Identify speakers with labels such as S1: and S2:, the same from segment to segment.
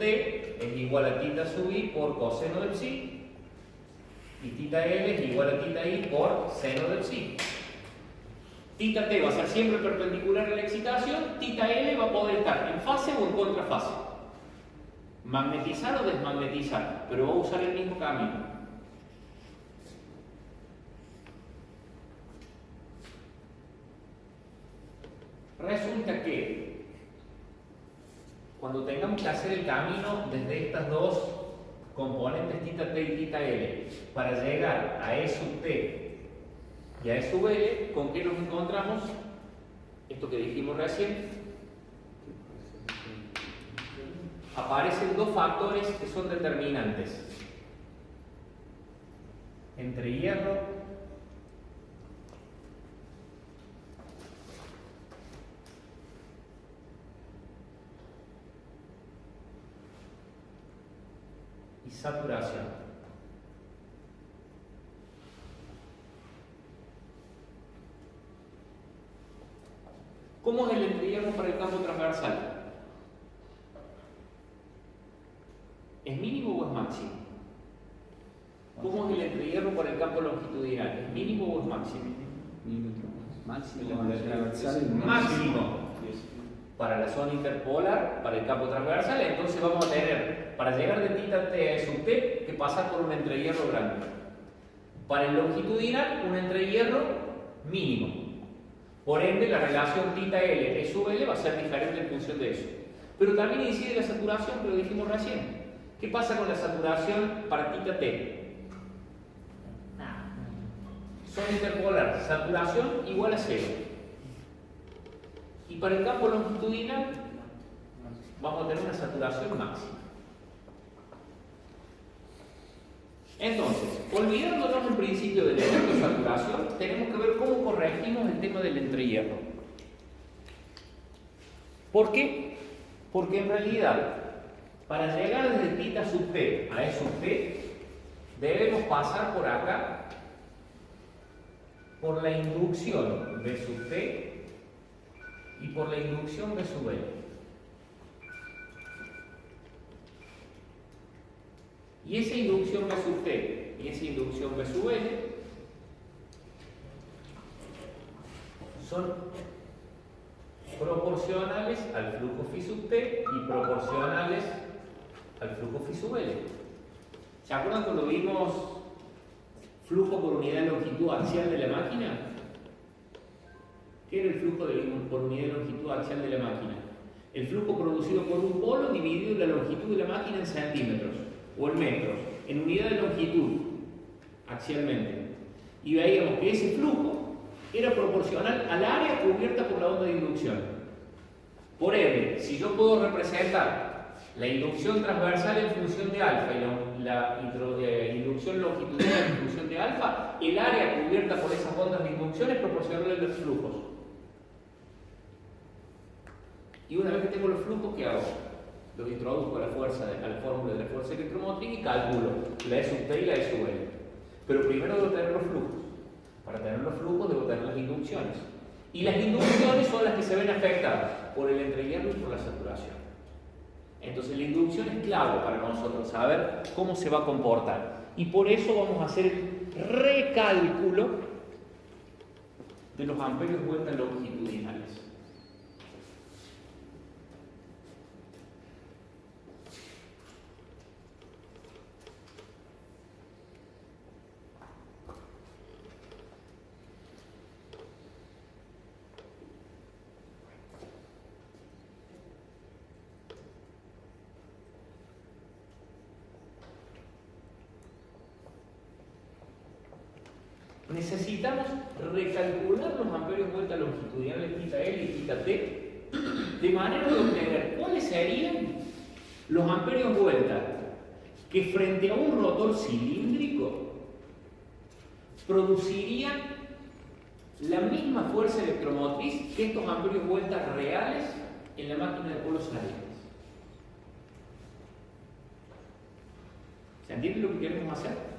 S1: T es igual a tita sub I por coseno del psi, y tita L es igual a tita I por seno del psi. Tita T va a ser siempre perpendicular a la excitación, tita L va a poder estar en fase o en contrafase. Magnetizar o desmagnetizar, pero va a usar el mismo camino. Resulta que cuando tengamos que hacer el camino desde estas dos componentes tita T y tita L para llegar a E sub T y a E sub L, ¿con qué nos encontramos? Esto que dijimos recién. Aparecen dos factores que son determinantes. Entre hierro y saturación. ¿Cómo es el entrehierro para el campo transversal? ¿Es mínimo o es máximo? ¿Cómo es el entrehierro para el campo longitudinal? ¿Es mínimo o es máximo?
S2: Máximo.
S1: Máximo. Para la zona interpolar, para el campo transversal, entonces vamos a tener, para llegar de tita T a E sub T, que pasar por un entrehierro grande. Para el longitudinal, un entrehierro mínimo. Por ende, la relación tita L, E sub L va a ser diferente en función de eso. Pero también incide la saturación, que lo dijimos recién. ¿Qué pasa con la saturación para tita T? Zona interpolar, saturación igual a 0. Y para el campo longitudinal vamos a tener una saturación máxima. Entonces, olvidándonos en principio del efecto de saturación, tenemos que ver cómo corregimos el tema del entrehierro. ¿Por qué? Porque en realidad, para llegar desde tita sub T a E sub T, debemos pasar por acá, por la inducción B sub T y por la inducción B sub L. Y esa inducción B sub T y esa inducción B sub L son proporcionales al flujo phi sub T y proporcionales al flujo phi sub L. ¿Se acuerdan cuando vimos flujo por unidad de longitud axial de la máquina? ¿Qué era el flujo por unidad de longitud axial de la máquina? El flujo producido por un polo dividido la longitud de la máquina en centímetros o en metros, en unidad de longitud axialmente. Y veíamos que ese flujo era proporcional al área cubierta por la onda de inducción. Por ende, si yo puedo representar la inducción transversal en función de alfa y la inducción longitudinal en función de alfa, el área cubierta por esas ondas de inducción es proporcional a los flujos. Y una vez que tengo los flujos, ¿qué hago? Los introduzco a la fórmula de la fuerza electromotriz y calculo la E sub T y la E sub L. Pero primero debo tener los flujos. Para tener los flujos debo tener las inducciones. Y las inducciones son las que se ven afectadas por el entrehierro y por la saturación. Entonces la inducción es clave para nosotros saber cómo se va a comportar. Y por eso vamos a hacer el recálculo de los amperios vuelta longitudinales. Necesitamos recalcular los amperios vuelta longitudinales tita L y tita T de manera de obtener cuáles serían los amperios vuelta que frente a un rotor cilíndrico producirían la misma fuerza electromotriz que estos amperios vuelta reales en la máquina de polos salientes. ¿Se entiende lo que queremos hacer?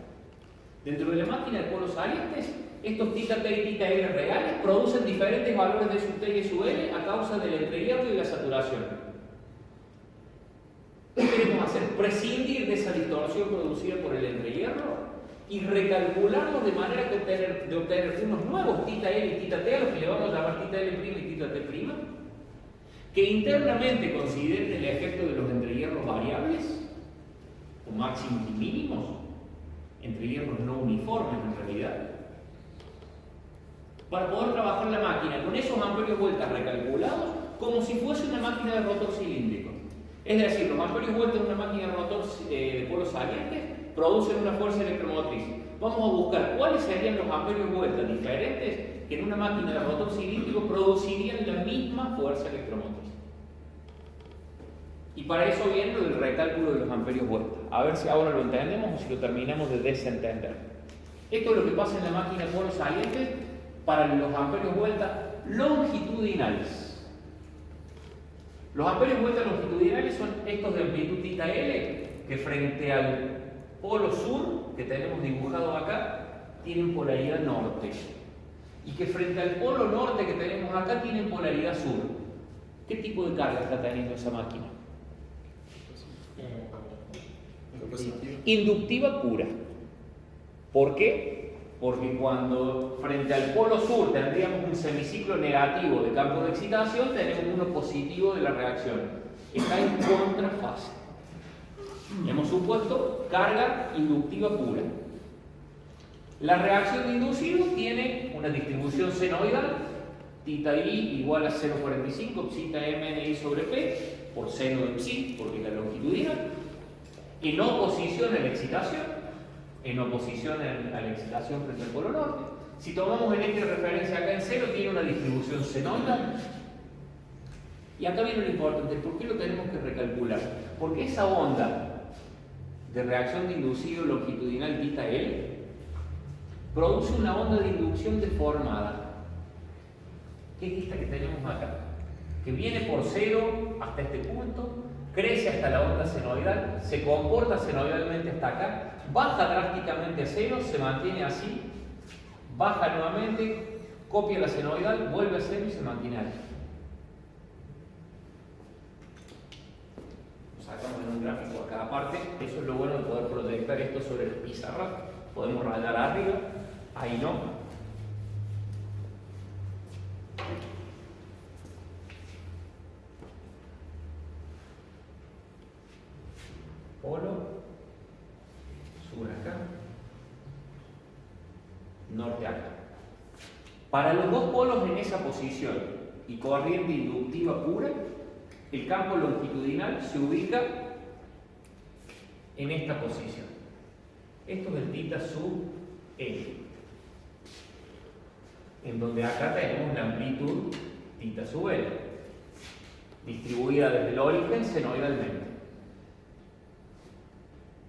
S1: Dentro de la máquina de polos salientes, estos tita T y tita L reales producen diferentes valores de sub T y sub L a causa del entrehierro y de la saturación. ¿Qué queremos queremos hacer? Prescindir de esa distorsión producida por el entrehierro y recalcularlo de manera de obtener unos nuevos tita L y tita T, a los que le vamos a llamar tita L' y tita T', que internamente consideren el efecto de los entrehierros variables, o máximos y mínimos, entrehierros no uniformes en realidad, para poder trabajar la máquina con esos amperios vueltas recalculados como si fuese una máquina de rotor cilíndrico. Es decir, los amperios vueltas de una máquina de rotor de polos salientes producen una fuerza electromotriz. Vamos a buscar cuáles serían los amperios vueltas diferentes que en una máquina de rotor cilíndrico producirían la misma fuerza electromotriz. Y para eso viene lo del recálculo de los amperios vueltas. A ver si ahora lo entendemos o si lo terminamos de desentender. Esto es lo que pasa en la máquina de polos salientes para los amperios vueltas longitudinales. Los amperios vueltas longitudinales son estos de amplitud tita L, que frente al polo sur, que tenemos dibujado acá, tienen polaridad norte. Y que frente al polo norte que tenemos acá, tienen polaridad sur. ¿Qué tipo de carga está teniendo esa máquina? Inductiva pura. ¿Por qué? Porque cuando frente al polo sur tendríamos un semiciclo negativo de campo de excitación, tenemos uno positivo de la reacción. Está en contrafase. Hemos supuesto carga inductiva pura. La reacción de inducido tiene una distribución senoidal, tita i igual a 0,45 psita mni sobre p, por seno de psi, porque es la longitudinal, en oposición a la excitación, a la excitación frente al polo norte. Si tomamos el eje de referencia acá en 0, tiene una distribución senoidal. Y acá viene lo importante, ¿por qué lo tenemos que recalcular? Porque esa onda de reacción de inducido longitudinal tita L produce una onda de inducción deformada, que es esta que tenemos acá, que viene por 0 hasta este punto, crece hasta la onda senoidal, se comporta senoidalmente hasta acá, baja drásticamente a 0, se mantiene así, baja nuevamente, copia la senoidal, vuelve a 0 y se mantiene ahí. Lo sacamos en un gráfico a cada parte. Eso es lo bueno de poder proyectar esto sobre la pizarra. Podemos rayar arriba, ahí no. Polo, sur acá, norte acá. Para los dos polos en esa posición y corriente inductiva pura, el campo longitudinal se ubica en esta posición. Esto es el tita sub L, en donde acá tenemos la amplitud tita sub L, distribuida desde el origen senoidalmente.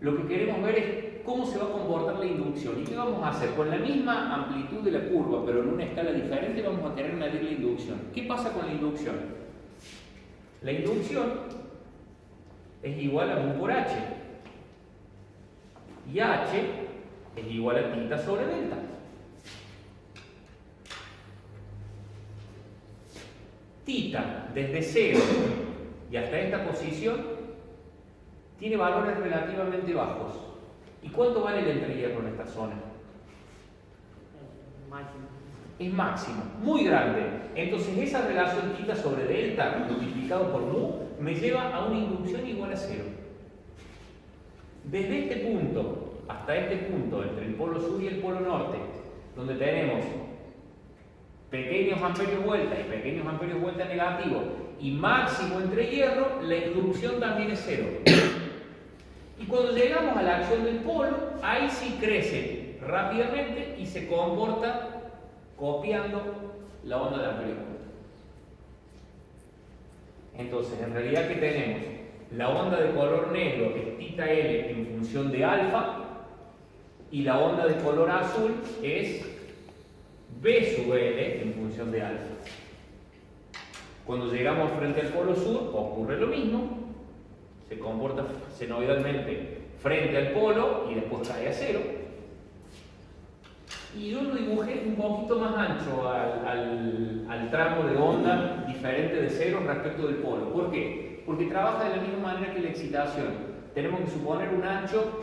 S1: Lo que queremos ver es cómo se va a comportar la inducción. ¿Y qué vamos a hacer? Con la misma amplitud de la curva, pero en una escala diferente, vamos a querer medir la inducción. ¿Qué pasa con la inducción? La inducción es igual a mu por h. Y h es igual a tita sobre delta. Tita, desde 0 y hasta esta posición, tiene valores relativamente bajos. ¿Y cuánto vale el entrehierro en esta zona?
S3: Máximo.
S1: Es máximo, muy grande. Entonces esa relación tita sobre delta multiplicado por mu me lleva a una inducción igual a 0. Desde este punto hasta este punto, entre el polo sur y el polo norte, donde tenemos pequeños amperios vuelta y pequeños amperios vuelta negativos y máximo entrehierro, la inducción también es 0. Y cuando llegamos a la acción del polo, ahí sí crece rápidamente y se comporta copiando la onda de amperio vuelta. Entonces, en realidad, ¿qué tenemos? La onda de color negro es tita L en función de alfa, y la onda de color azul es B sub L en función de alfa. Cuando llegamos frente al polo sur, ocurre lo mismo. Se comporta senoidalmente frente al polo y después cae a 0. Y yo lo dibujé un poquito más ancho al tramo de onda diferente de 0 respecto del polo. ¿Por qué? Porque trabaja de la misma manera que la excitación. tenemos que suponer un ancho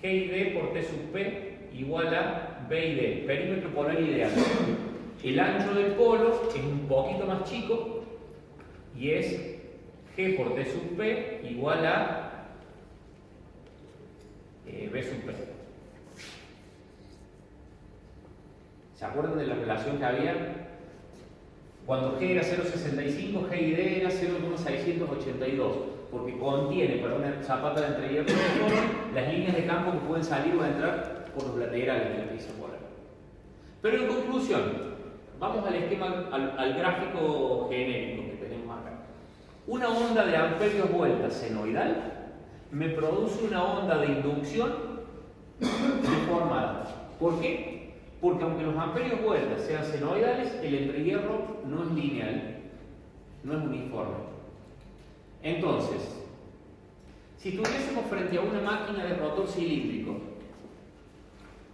S1: G y D por T sub P igual a B y D, perímetro polar ideal. El ancho del polo es un poquito más chico y es G por T sub P igual a B sub P. ¿Se acuerdan de la relación que había? Cuando G era 0,65, G y D era 0,682, porque contiene para una zapata de entrehierro de polo las líneas de campo que pueden salir o entrar por los laterales de la pieza polar. Pero en conclusión, vamos al esquema, al gráfico genérico que tenemos acá. Una onda de amperios vuelta senoidal me produce una onda de inducción deformada. ¿Por qué? Porque aunque los amperios vueltas sean senoidales, el entrehierro no es lineal, no es uniforme. Entonces, si estuviésemos frente a una máquina de rotor cilíndrico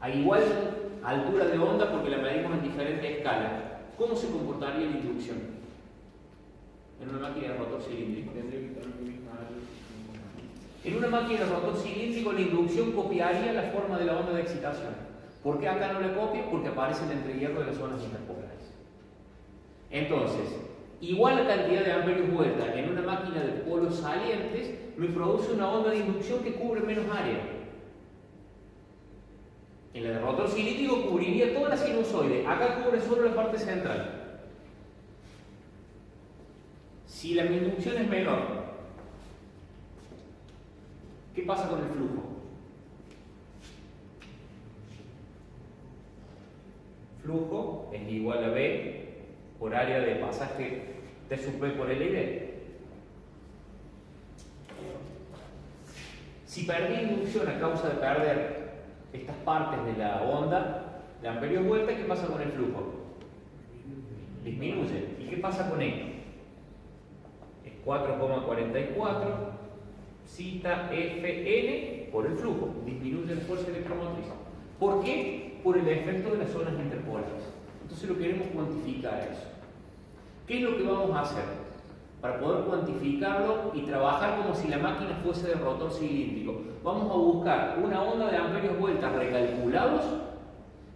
S1: a igual altura de onda, porque la medimos en diferentes escalas, ¿cómo se comportaría la inducción en una máquina de rotor cilíndrico? En una máquina de rotor cilíndrico la inducción copiaría la forma de la onda de excitación. ¿Por qué acá no la copia? Porque aparece el entrehierro de las zonas interpolares. Entonces, igual la cantidad de amperios vuelta en una máquina de polos salientes me produce una onda de inducción que cubre menos área. En la de rotor cilíndrico cubriría toda la sinusoide, acá cubre solo la parte central. Si la inducción es menor, ¿qué pasa con el flujo? Flujo es igual a B por área de pasaje T sub P por L y D. Si perdí inducción a causa de perder estas partes de la onda de amperios vuelta, ¿qué pasa con el flujo? Disminuye. ¿Y qué pasa con E? Es 4,44 zeta Fn por el flujo. Disminuye la fuerza electromotriz. ¿Por qué? Por el efecto de las zonas interpolares. Entonces lo queremos cuantificar eso. ¿Qué es lo que vamos a hacer? Para poder cuantificarlo y trabajar como si la máquina fuese de rotor cilíndrico, vamos a buscar una onda de amperios vueltas recalculados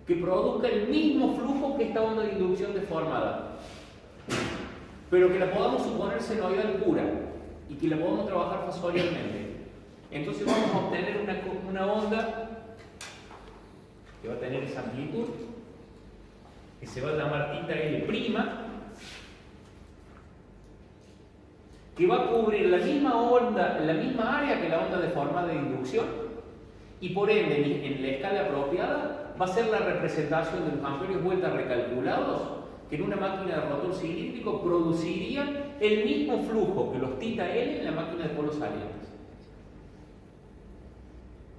S1: que produzca el mismo flujo que esta onda de inducción deformada, pero que la podamos suponer senoidal pura y que la podamos trabajar fasorialmente. Entonces vamos a obtener una onda que va a tener esa amplitud, que se va a llamar θ L', que va a cubrir la misma onda, la misma área que la onda deformada de inducción, y por ende, en la escala apropiada, va a ser la representación de los amperios vueltas recalculados, que en una máquina de rotor cilíndrico producirían el mismo flujo que los θ L en la máquina de polos salientes.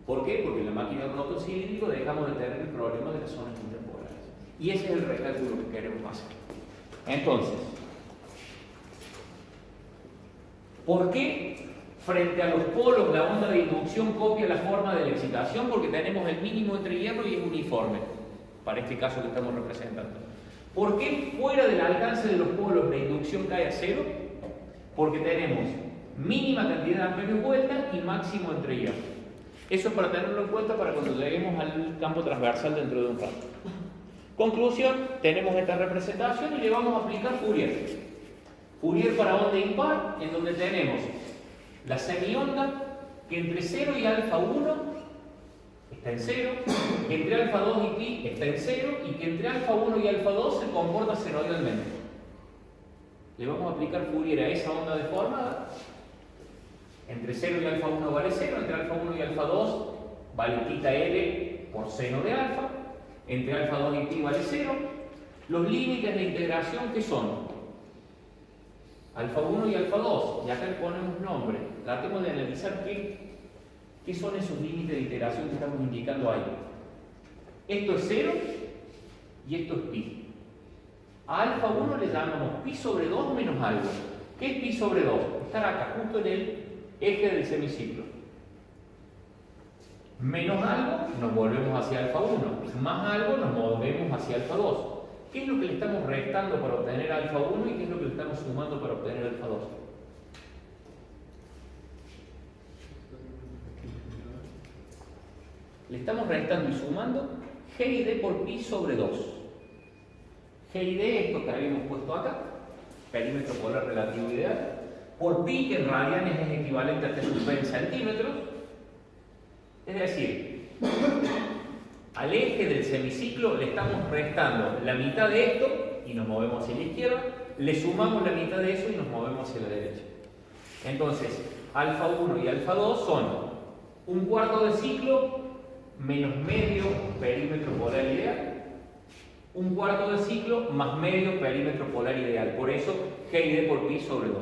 S1: ¿Por qué? Porque en la máquina de rotor cilíndrico dejamos de tener el problema de las zonas interpolares. Y ese es el recálculo que queremos hacer. Entonces, ¿por qué frente a los polos la onda de inducción copia la forma de la excitación? Porque tenemos el mínimo entrehierro y es uniforme, para este caso que estamos representando. ¿Por qué fuera del alcance de los polos la inducción cae a cero? Porque tenemos mínima cantidad de amperios vuelta y máximo entrehierro. Eso es para tenerlo en cuenta para cuando lleguemos al campo transversal dentro de un rato. Conclusión, tenemos esta representación y le vamos a aplicar Fourier. Fourier para onda impar, en donde tenemos la semionda que entre 0 y alfa 1 está en 0, que entre alfa 2 y pi está en 0 y que entre alfa 1 y alfa 2 se comporta senoidalmente. Le vamos a aplicar Fourier a esa onda deformada. Entre 0 y alfa 1 vale 0, entre alfa 1 y alfa 2 vale θ L por seno de alfa, entre alfa 2 y pi vale 0. Los límites de integración, ¿qué son? Alfa 1 y alfa 2, y acá le ponemos nombre. Tratemos de analizar qué son esos límites de integración que estamos indicando ahí. Esto es 0 y esto es pi. A alfa 1 le llamamos pi sobre 2 menos algo. ¿Qué es pi sobre 2? Estar acá, justo en el eje del semiciclo. Menos algo, nos volvemos hacia alfa 1. Más algo, nos movemos hacia alfa 2. ¿Qué es lo que le estamos restando para obtener alfa 1 y qué es lo que le estamos sumando para obtener alfa 2? Le estamos restando y sumando G y D por pi sobre 2. G y D, esto que habíamos puesto acá, perímetro polar relativo ideal, por pi, que en radianes es equivalente a T sub P en centímetros. Es decir, al eje del semiciclo le estamos restando la mitad de esto y nos movemos hacia la izquierda, le sumamos la mitad de eso y nos movemos hacia la derecha. Entonces, alfa 1 y alfa 2 son un cuarto de ciclo menos medio perímetro polar ideal, un cuarto de ciclo más medio perímetro polar ideal. Por eso, G y D por pi sobre 2.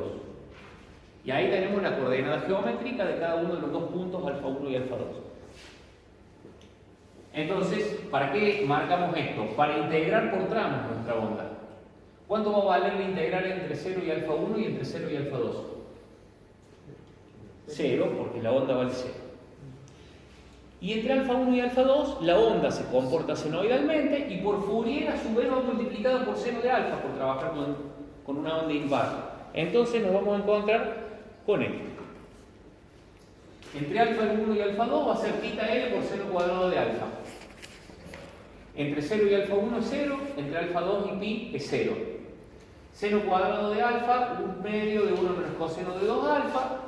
S1: Y ahí tenemos la coordenada geométrica de cada uno de los dos puntos, alfa 1 y alfa 2. Entonces, ¿para qué marcamos esto? Para integrar por tramos nuestra onda. ¿Cuánto va a valer la integral entre 0 y alfa 1 y entre 0 y alfa 2? 0, porque la onda vale 0. Y entre alfa 1 y alfa 2, la onda se comporta senoidalmente y por Fourier a su vez va multiplicada por seno de alfa, por trabajar con una onda impar. Entonces nos vamos a encontrar con esto. Entre alfa 1 y alfa 2 va a ser θ L por seno cuadrado de alfa. Entre 0 y alfa 1 es 0, entre alfa 2 y pi es 0. Seno cuadrado de alfa, 1 medio de 1 menos coseno de 2 alfa.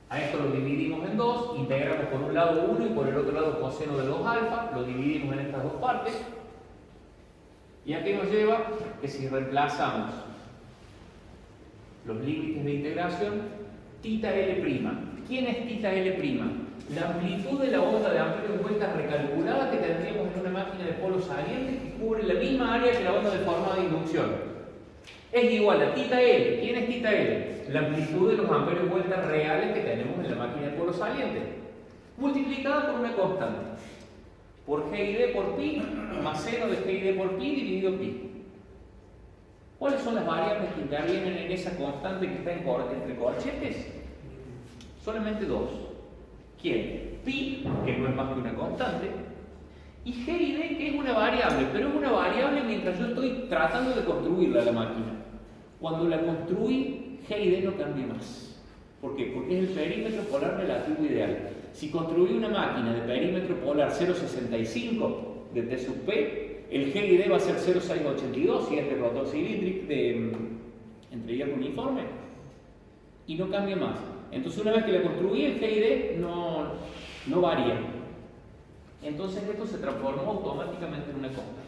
S1: A esto lo dividimos en 2, integramos por un lado 1 y por el otro lado coseno de 2 alfa, lo dividimos en estas dos partes. ¿Y a qué nos lleva? Que si reemplazamos los límites de integración, θ L'. ¿Quién es θ L'? La amplitud de la onda de amperios vueltas recalculada que tendríamos en una máquina de polos salientes que cubre la misma área que la onda deformada de inducción. Es igual a θ L. ¿Quién es θ L? La amplitud de los amperios vueltas reales que tenemos en la máquina de polos salientes, multiplicada por una constante, por G y D por pi, más seno de G y D por pi dividido pi. ¿Cuáles son las variables que intervienen en esa constante que está entre corchetes? Solamente dos. ¿Quién? Pi, que no es más que una constante, y G y D, que es una variable, pero es una variable mientras yo estoy tratando de construirla a la máquina. Cuando la construí, G y D no cambia más. ¿Por qué? Porque es el perímetro polar relativo ideal. Si construí una máquina de perímetro polar 0,65 de T sub P, el G y D va a ser 0,682 si es de rotor cilíndrico de entrehierro uniforme, y no cambia más. Entonces, una vez que la construí, el G y D no varía. Entonces, esto se transformó automáticamente en una constante.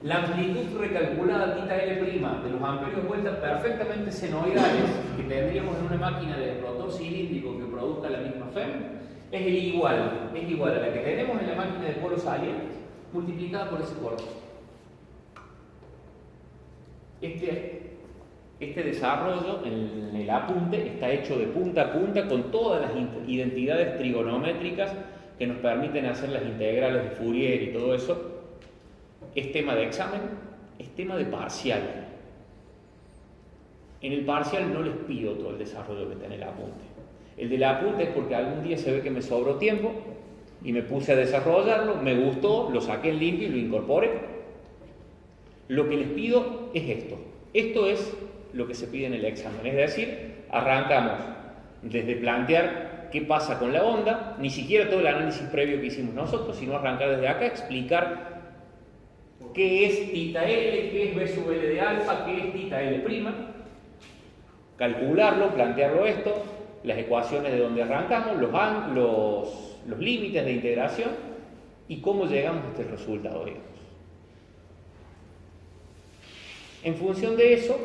S1: La amplitud recalculada θ L' de los amperios vueltas perfectamente senoidales que tendríamos en una máquina de rotor cilíndrico que produzca la misma FEM es igual a la que tenemos en la máquina de polos salientes multiplicada por ese corte. Este desarrollo en el apunte está hecho de punta a punta con todas las identidades trigonométricas que nos permiten hacer las integrales de Fourier y todo eso. Es tema de examen, es tema de parcial. En el parcial no les pido todo el desarrollo que está en el apunte. El del apunte es porque algún día se ve que me sobró tiempo y me puse a desarrollarlo, me gustó, lo saqué en limpio y lo incorporé. Lo que les pido es esto. Esto es lo que se pide en el examen. Es decir, arrancamos desde plantear qué pasa con la onda, ni siquiera todo el análisis previo que hicimos nosotros, sino arrancar desde acá, explicar qué es θ L, qué es B sub L de alfa, qué es θ L', calcularlo, plantearlo esto, las ecuaciones de donde arrancamos, los límites de integración y cómo llegamos a este resultado, digamos. En función de eso,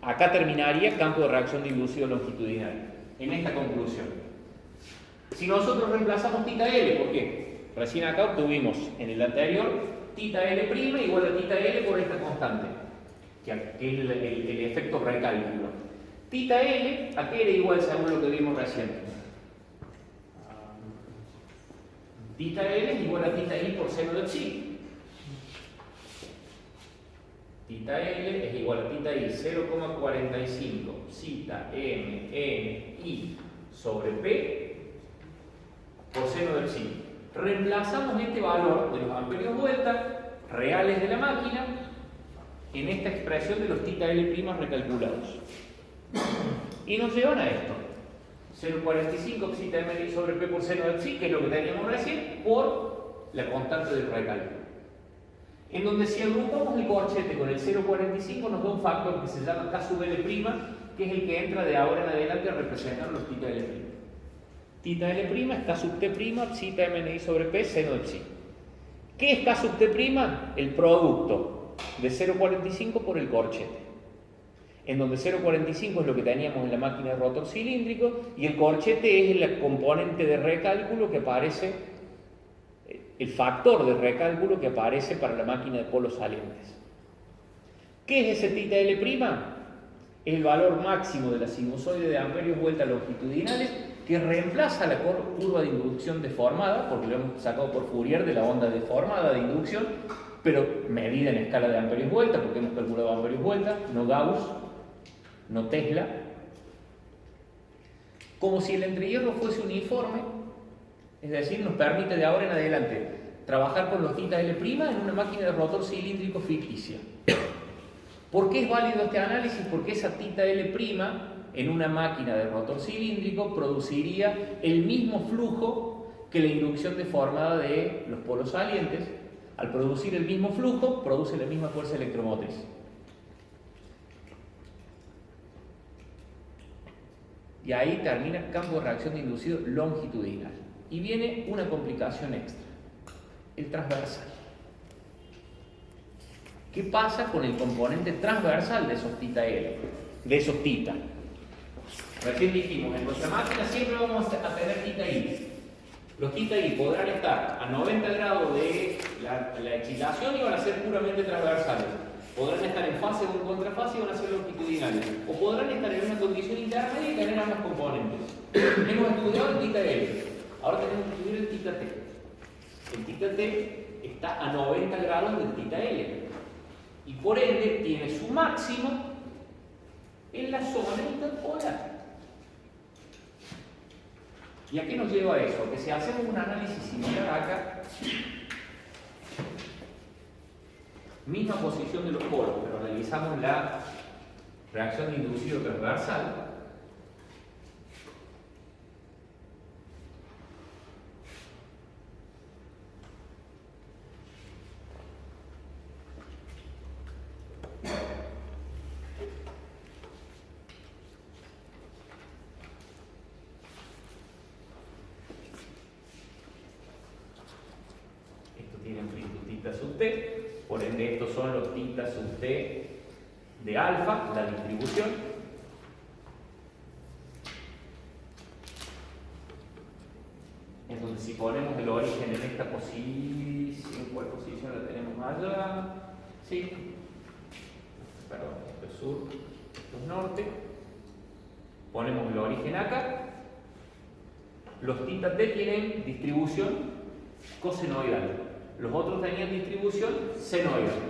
S1: acá terminaría campo de reacción diluido longitudinal, en esta conclusión. Si nosotros reemplazamos θ L, ¿por qué? Recién acá obtuvimos en el anterior θ L' igual a θ L por esta constante, que es el efecto recálculo. θ L, ¿a qué era igual según lo que vimos recién? Θ L es igual a θ I por seno de psi. Θ L es igual a θ I 0,45 zeta m n I sobre P por seno de psi. Reemplazamos este valor de los amperios vuelta reales de la máquina en esta expresión de los θ L' recalculados. Y nos llevan a esto. 0,45 psi ml sobre P por seno de psi, que es lo que teníamos recién, por la constante del recálculo. En donde si agrupamos el corchete con el 0,45 nos da un factor que se llama K sub L', que es el que entra de ahora en adelante a representar los θ L'. θ L' es K sub T', psi mni sobre P, seno de psi. ¿Qué es K sub T'? El producto de 0,45 por el corchete. En donde 0,45 es lo que teníamos en la máquina de rotor cilíndrico y el corchete es el componente de recálculo que aparece, el factor de recálculo que aparece para la máquina de polos salientes. ¿Qué es ese θ L'? Es el valor máximo de la sinusoide de amperios vueltas longitudinales que reemplaza la curva de inducción deformada, porque lo hemos sacado por Fourier de la onda deformada de inducción, pero medida en escala de amperios vueltas, porque hemos calculado amperios vueltas, no Gauss, no Tesla, como si el entrehierro fuese uniforme, es decir, nos permite de ahora en adelante trabajar con los θ L' en una máquina de rotor cilíndrico ficticia. ¿Por qué es válido este análisis? Porque esa θ L' en una máquina de rotor cilíndrico produciría el mismo flujo que la inducción deformada de los polos salientes. Al producir el mismo flujo, produce la misma fuerza electromotriz. Y ahí termina campo de reacción de inducido longitudinal. Y viene una complicación extra, el transversal. ¿Qué pasa con el componente transversal de esos θ L? De esos θ. Recién dijimos, en nuestra máquina siempre vamos a tener θ I. Los θ I podrán estar a 90 grados de la excitación y van a ser puramente transversales. Podrán estar en fase o en contrafase y van a ser longitudinales. O podrán estar en una condición intermedia y tener ambas componentes. Hemos estudiado el θ L. Ahora tenemos que estudiar el θ T. El θ T está a 90 grados del θ L. Y por ende tiene su máximo en la zona interpolar. ¿Y a qué nos lleva eso? Que si hacemos un análisis similar acá, misma posición de los polos, pero realizamos la reacción de inducido transversal, sub t, por ende estos son los θ sub t de alfa, la distribución. Entonces si ponemos el origen en esta posición, ¿cuál posición la tenemos allá? Sí, perdón, esto es sur, esto es norte. Ponemos el origen acá. Los θ t tienen distribución cosenoidal. Los otros tenían distribución senoidal.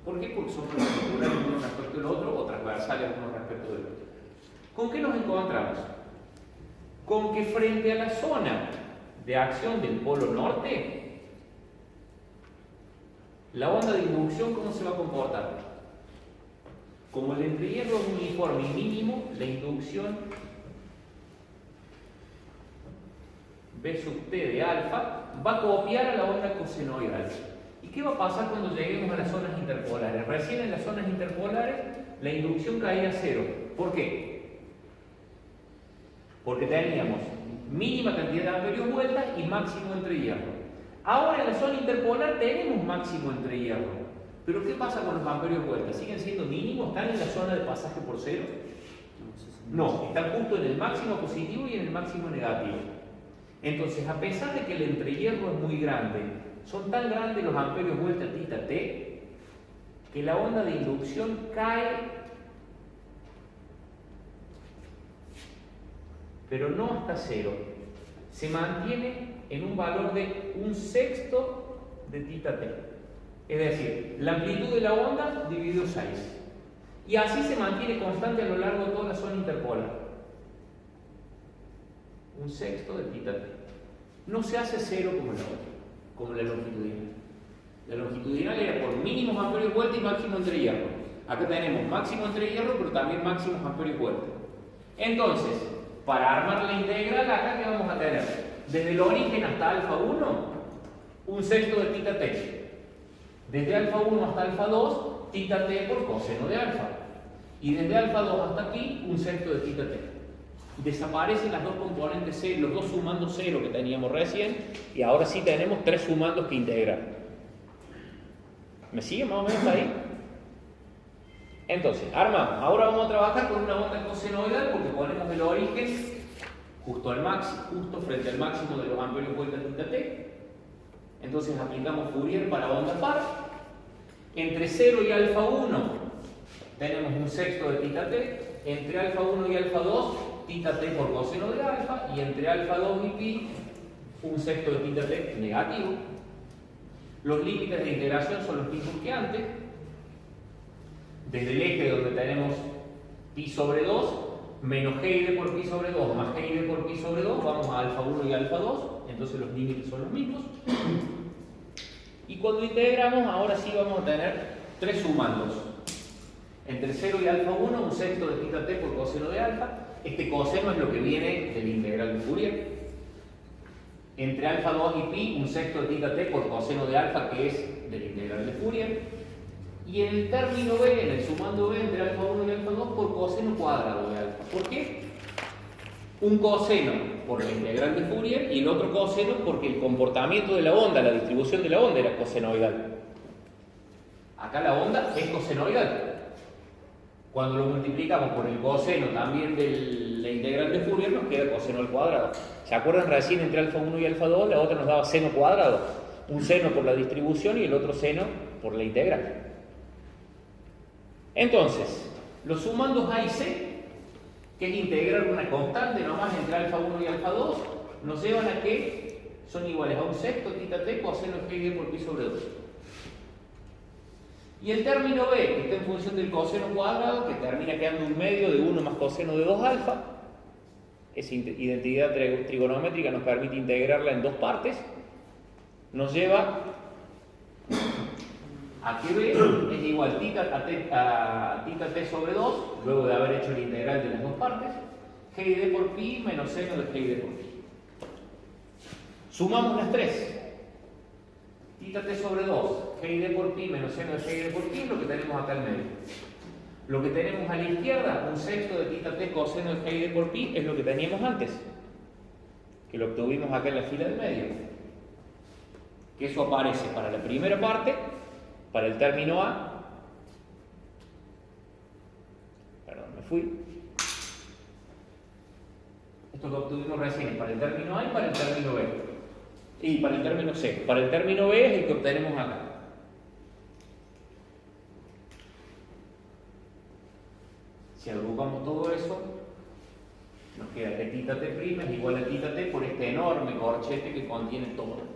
S1: ¿Por qué? Porque son perpendiculares uno respecto del otro o transversales uno respecto del otro. ¿Con qué nos encontramos? Con que frente a la zona de acción del polo norte, la onda de inducción, ¿cómo se va a comportar? Como el entrehierro es uniforme y mínimo, la inducción B sub t de alfa va a copiar a la onda cosenoidal. ¿Y qué va a pasar cuando lleguemos a las zonas interpolares? Recién en las zonas interpolares la inducción caía a cero. ¿Por qué? Porque teníamos mínima cantidad de amperios vueltas y máximo entrehierro. Ahora en la zona interpolar tenemos máximo entrehierro. ¿Pero qué pasa con los amperios vueltas? ¿Siguen siendo mínimos? ¿Están en la zona de pasaje por cero? No, están justo en el máximo positivo y en el máximo negativo. Entonces, a pesar de que el entrehierro es muy grande, son tan grandes los amperios vuelta θ t que la onda de inducción cae, pero no hasta cero. Se mantiene en un valor de 1/6 de θ t. Es decir, la amplitud de la onda dividido 6. Y así se mantiene constante a lo largo de toda la zona interpolar. 1/6 de θ t. No se hace cero como la otra, como la longitudinal. La longitudinal era por mínimos amperios vuelta y máximo entrehierro. Acá tenemos máximo entrehierro, pero también máximos amperios vuelta. Entonces, para armar la integral acá que vamos a tener desde el origen hasta alfa 1, un sexto de θ t. Desde alfa 1 hasta alfa 2, θ t por coseno de alfa. Y desde alfa 2 hasta aquí, un sexto de θ t. Desaparecen las dos componentes C, los dos sumandos 0 que teníamos recién, y ahora sí tenemos tres sumandos que integrar. ¿Me sigue más o menos ahí? Entonces, armamos. Ahora vamos a trabajar con una onda cosenoidal porque ponemos el origen justo al máximo, justo frente al máximo de los amperios vueltas θ t. Entonces aplicamos Fourier para onda par. Entre 0 y alfa 1 tenemos un sexto de θ t. Entre alfa 1 y alfa 2, θ t por coseno de alfa. Y entre alfa 2 y pi, un sexto de θ t negativo. Los límites de integración son los mismos que antes. Desde el eje donde tenemos pi sobre 2, menos GID por pi sobre 2, más GID por pi sobre 2, vamos a alfa 1 y alfa 2, entonces los límites son los mismos. Y cuando integramos, ahora sí vamos a tener tres sumandos. Entre 0 y alfa 1, un sexto de θ t por coseno de alfa. Este coseno es lo que viene del integral de Fourier. Entre alfa 2 y pi, un sexto de θ t por coseno de alfa, que es del integral de Fourier. Y en el término b, en el sumando b entre alfa 1 y alfa 2, por coseno cuadrado de alfa. ¿Por qué? Un coseno por la integral de Fourier y el otro coseno porque el comportamiento de la onda, la distribución de la onda era cosenoidal. Acá la onda es cosenoidal. Cuando lo multiplicamos por el coseno también de la integral de Fourier, nos queda coseno al cuadrado. ¿Se acuerdan recién entre alfa 1 y alfa 2? La otra nos daba seno cuadrado. Un seno por la distribución y el otro seno por la integral. Entonces, los sumandos A y C, que es integrar una constante nomás entre alfa 1 y alfa 2, nos llevan a que son iguales a un sexto θ t coseno de GID por pi sobre 2. Y el término B, que está en función del coseno cuadrado, que termina quedando un medio de 1 más coseno de 2 alfa, esa identidad trigonométrica nos permite integrarla en dos partes, nos lleva a que B es igual a θ t sobre 2, luego de haber hecho el integral de las dos partes, GID por pi menos seno de GID por pi. Sumamos las tres. θ t sobre 2, GID por pi menos seno de GID por pi es lo que tenemos acá en medio. Lo que tenemos a la izquierda, un sexto de θ t coseno de GID por pi, es lo que teníamos antes, que lo obtuvimos acá en la fila del medio. Que eso aparece para la primera parte, para el término A, perdón, me fui. Esto lo obtuvimos recién para el término A y para el término B. Y para el término C. Para el término B es el que obtenemos acá. Si agrupamos todo eso, nos queda que θ t' es igual a θ t por este enorme corchete que contiene todo.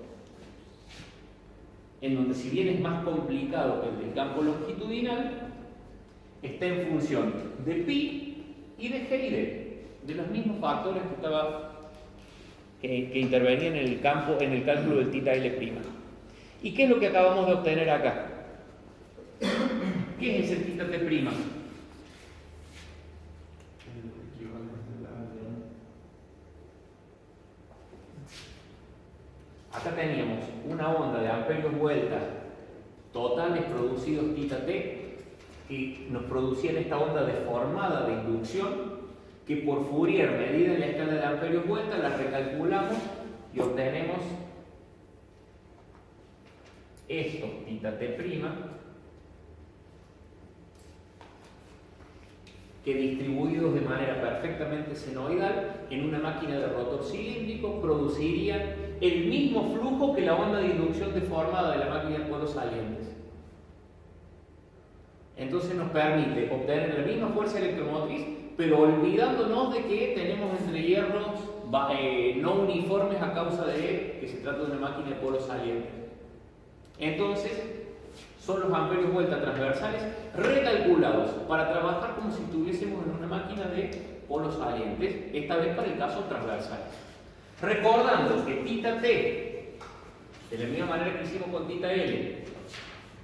S1: En donde, si bien es más complicado que el del campo longitudinal, está en función de pi y de GID, de los mismos factores que intervenían en el campo, en el cálculo del θ L'. ¿Y qué es lo que acabamos de obtener acá? ¿Qué es ese θ t'? Acá teníamos una onda de amperios vuelta totales producidos θ t que nos producían esta onda deformada de inducción que por Fourier medida en la escala de amperios vuelta la recalculamos y obtenemos esto, θ t', que distribuidos de manera perfectamente senoidal en una máquina de rotor cilíndrico producirían el mismo flujo que la onda de inducción deformada de la máquina de polos salientes. Entonces nos permite obtener la misma fuerza electromotriz, pero olvidándonos de que tenemos entre hierros no uniformes a causa de que se trata de una máquina de polos salientes. Entonces, son los amperios vuelta transversales recalculados para trabajar como si estuviésemos en una máquina de polos salientes, esta vez para el caso transversal. Recordando que θ t, de la misma manera que hicimos con θ L,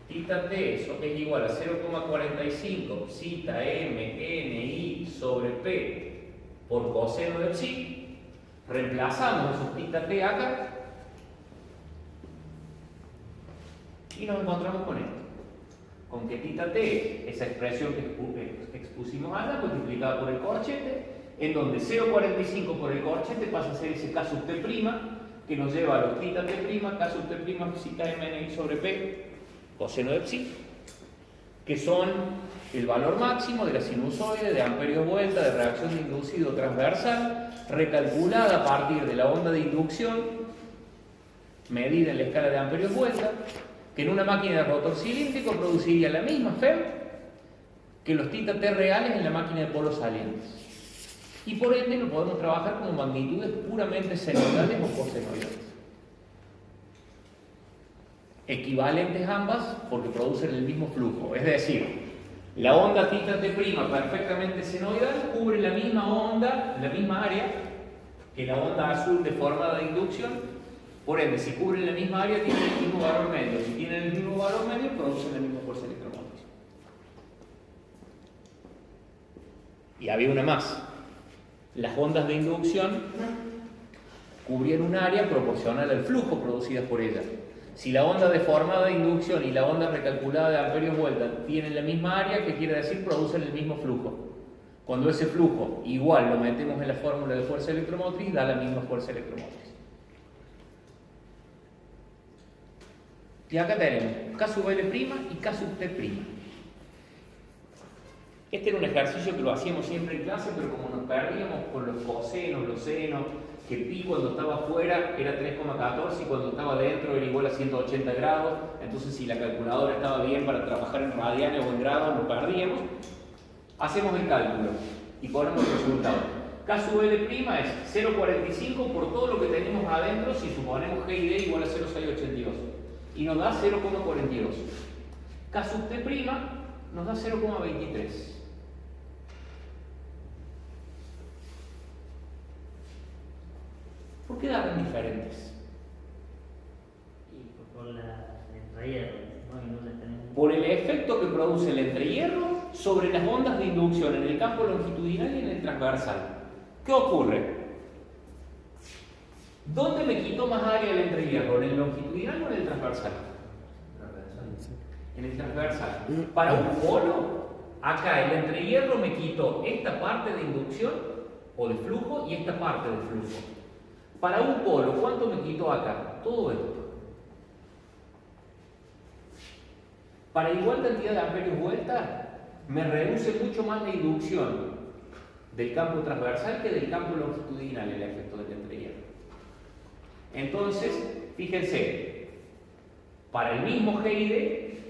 S1: θ t es igual a 0,45 zeta m n i sobre p por coseno de psi, reemplazamos esos θ t acá y nos encontramos con esto. Con que θ t, esa expresión que expusimos allá, multiplicada por el corchete, en donde 0,45 por el corchete pasa a ser ese K sub t', que nos lleva a los θ t', K sub t' psi mn sobre p, coseno de psi, que son el valor máximo de la sinusoide de amperios vuelta de reacción de inducido transversal, recalculada a partir de la onda de inducción, medida en la escala de amperios vuelta, que en una máquina de rotor cilíndrico produciría la misma FEM que los θ t reales en la máquina de polos salientes. Y por ende lo podemos trabajar como magnitudes puramente senoidales o cosenoidales. Equivalentes ambas porque producen el mismo flujo. Es decir, la onda θ t' perfectamente senoidal cubre la misma onda, la misma área que la onda azul deformada de inducción. Por ende, si cubren la misma área, tienen el mismo valor medio. Si tienen el mismo valor medio, producen la misma fuerza electromotriz. Y había una más. Las ondas de inducción cubrían un área proporcional al flujo producidas por ellas. Si la onda deformada de inducción y la onda recalculada de amperios vuelta tienen la misma área, ¿qué quiere decir? Producen el mismo flujo. Cuando ese flujo igual lo metemos en la fórmula de fuerza electromotriz, da la misma fuerza electromotriz. Y acá tenemos K sub L' y K sub T'. Este era un ejercicio que lo hacíamos siempre en clase, pero como nos perdíamos con los cosenos, los senos, que pi cuando estaba afuera era 3,14 y cuando estaba dentro era igual a 180 grados, entonces si la calculadora estaba bien para trabajar en radianes o en grados, nos perdíamos. Hacemos el cálculo y ponemos el resultado. K sub L' es 0,45 por todo lo que tenemos adentro si suponemos G y D igual a 0,682. Y nos da 0,42. K sub T' nos da 0,23. ¿Por qué daban diferentes?
S3: Y por la entrehierro, ¿no?
S1: Por el efecto que produce el entrehierro sobre las ondas de inducción en el campo longitudinal y en el transversal. ¿Qué ocurre? ¿Dónde me quito más área el entrehierro? ¿En el longitudinal o en el transversal? En el transversal. Para un polo, acá el entrehierro me quito esta parte de inducción o de flujo y esta parte de flujo. Para un polo, ¿cuánto me quito acá? Todo esto. Para igual cantidad de amperios vuelta, me reduce mucho más la inducción del campo transversal que del campo longitudinal el efecto del entrehierro. Entonces, fíjense, para el mismo G y D,